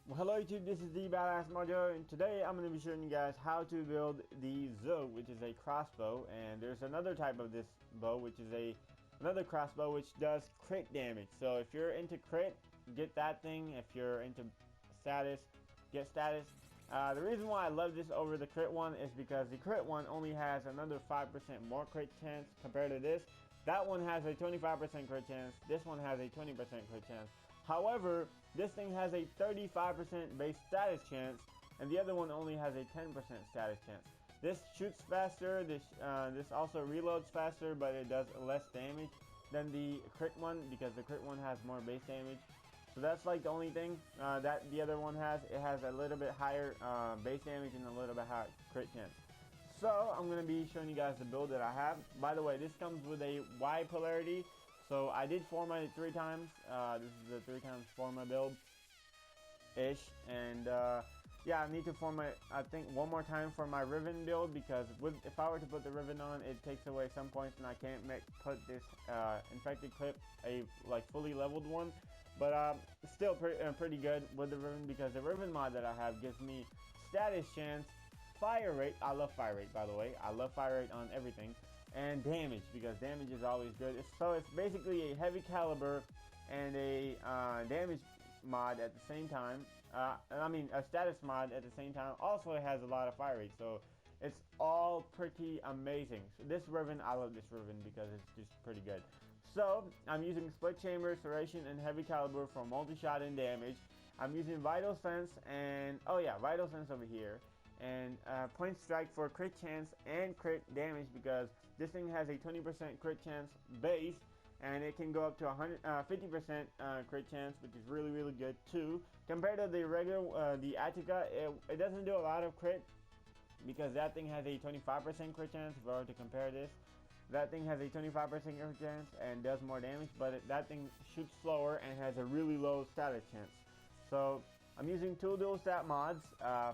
Well, hello YouTube, this is thebadassmojo, and today I'm going to be showing you guys how to build the Zhuge, which is a crossbow. And there's another type of this bow, which is another crossbow, which does crit damage. So if you're into crit, get that thing. If you're into status, get status. The reason why I love this over the crit one is because the crit one only has another 5% more crit chance compared to this. That one has a 25% crit chance. This one has a 20% crit chance. However, this thing has a 35% base status chance, and the other one only has a 10% status chance. This shoots faster, this also reloads faster, but it does less damage than the crit one because the crit one has more base damage. So that's like the only thing that the other one has. It has a little bit higher base damage and a little bit higher crit chance. So I'm going to be showing you guys the build that I have. By the way, this comes with a Y polarity. So I did Forma it 3 times. This is the 3 times Forma build-ish. And yeah, I need to Forma it, I think, one more time for my riven build, because if I were to put the riven on, it takes away some points and I can't put this infected clip a fully leveled one. But still pretty good with the riven, because the riven mod that I have gives me status chance, fire rate. I love fire rate, by the way. I love fire rate on everything. And damage, because damage is always good. So it's basically a heavy caliber and a damage mod at the same time. I mean a status mod at the same time. Also, it has a lot of fire rate, so it's all pretty amazing. So this riven, I love this riven because it's just pretty good. So I'm using split chamber, serration, and heavy caliber for multi-shot and damage. I'm using vital sense and vital sense over here. And point strike for crit chance and crit damage, because this thing has a 20% crit chance base, and it can go up to 50% crit chance, which is really good too. Compared to the regular, the Attica, it doesn't do a lot of crit, because that thing has a 25% crit chance. If I were to compare this, that thing has a 25% crit chance and does more damage, but that thing shoots slower and has a really low status chance. So I'm using 2 dual stat mods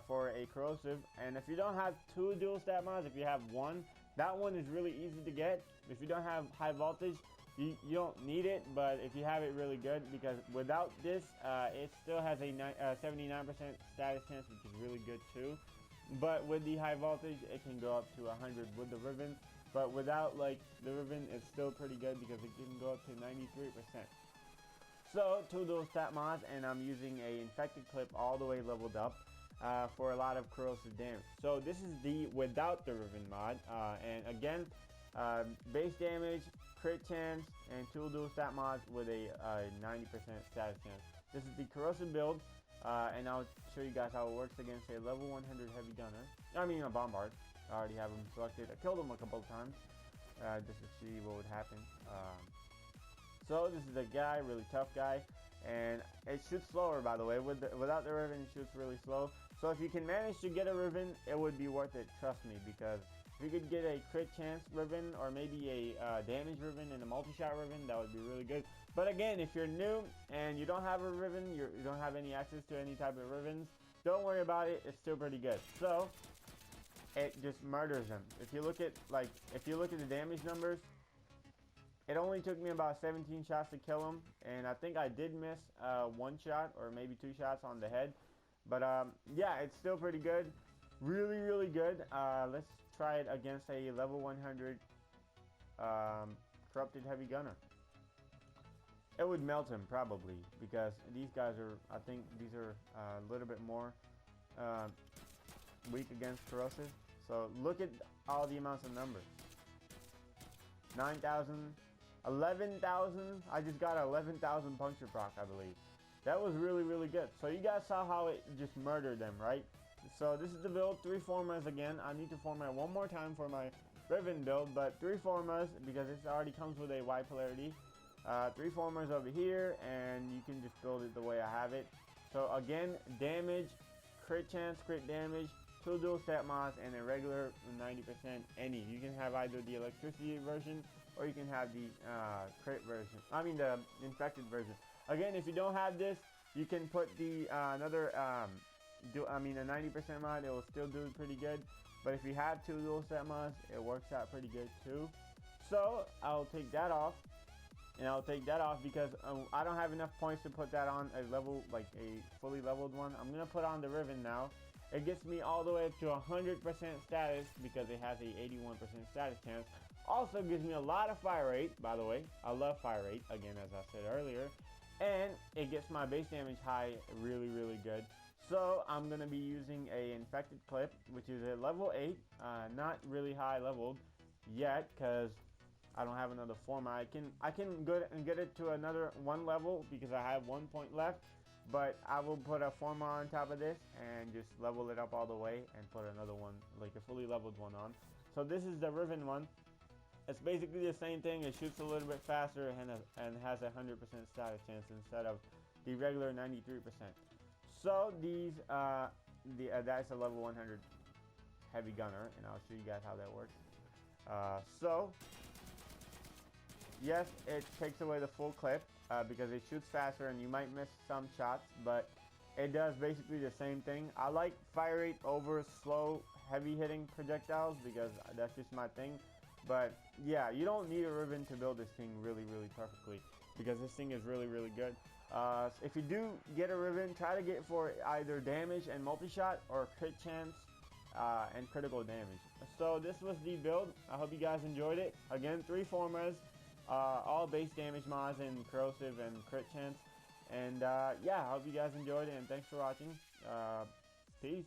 for a corrosive, and if you don't have 2 dual stat mods, if you have one, that one is really easy to get. If you don't have high voltage, you don't need it, but if you have it, really good, because without this, it still has a 79% status chance, which is really good too. But with the high voltage, it can go up to 100 with the riven, but without the riven, it's still pretty good because it can go up to 93%. So 2 dual stat mods, and I'm using a infected clip all the way leveled up for a lot of corrosive damage. So this is the without the riven mod, and again, base damage, crit chance, and 2 dual stat mods with a 90% status chance. This is the corrosive build, and I'll show you guys how it works against a level 100 heavy gunner. I mean a bombard. I already have him selected. I killed him a couple of times just to see what would happen. So this is a guy, really tough guy, and it shoots slower, by the way. Without the riven, it shoots really slow. So if you can manage to get a riven, it would be worth it, trust me, because if you could get a crit chance riven, or maybe a damage riven and a multi-shot riven, that would be really good. But again, if you're new and you don't have a riven, you don't have any access to any type of rivens, don't worry about it, it's still pretty good. So it just murders them. If you look at the damage numbers, it only took me about 17 shots to kill him, and I think I did miss 1 shot or maybe 2 shots on the head. But yeah, it's still pretty good. Really good. Let's try it against a level 100 corrupted heavy gunner. It would melt him probably, because these guys are, I think these are a little bit more weak against corrosive. So look at all the amounts of numbers. 9,000. 11,000. I just got 11,000 puncture proc, I believe. That was really good. So you guys saw how it just murdered them, right? So this is the build. 3 formas again. I need to format one more time for my riven build, but 3 formas because it already comes with a Y polarity. 3 formas over here, and you can just build it the way I have it. So again, damage, crit chance, crit damage, 2 dual stat mods, and a regular 90% any. You can have either the electricity version, or you can have the crit version. I mean the infected version. Again, if you don't have this, you can put the another a 90% mod. It will still do pretty good. But if you have 2 dual stat mods, it works out pretty good too. So I'll take that off. and I'll take that off because I don't have enough points to put that on a level, like a fully leveled one. I'm gonna put on the riven now. It gets me all the way up to 100% status because it has a 81% status chance. Also gives me a lot of fire rate, by the way. I love fire rate, again, as I said earlier. And it gets my base damage high really, really good. So I'm gonna be using a infected clip, which is a level 8, not really high leveled yet, because I don't have another Forma. I can go and get it to another 1 level because I have 1 point left, but I will put a Forma on top of this and just level it up all the way and put another one, like a fully leveled one on. So this is the riven one. It's basically the same thing. It shoots a little bit faster and has a 100% status chance instead of the regular 93%. So these, that's a level 100 heavy gunner, and I'll show you guys how that works. So yes, it takes away the full clip because it shoots faster and you might miss some shots, but it does basically the same thing. I like fire rate over slow, heavy hitting projectiles because that's just my thing. But yeah, you don't need a riven to build this thing really, really perfectly because this thing is really, really good. If you do get a riven, try to get for either damage and multi-shot or crit chance and critical damage. So this was the build. I hope you guys enjoyed it. Again, 3 Formas. All base damage mods and corrosive and crit chance. And yeah, I hope you guys enjoyed it, and thanks for watching. Peace.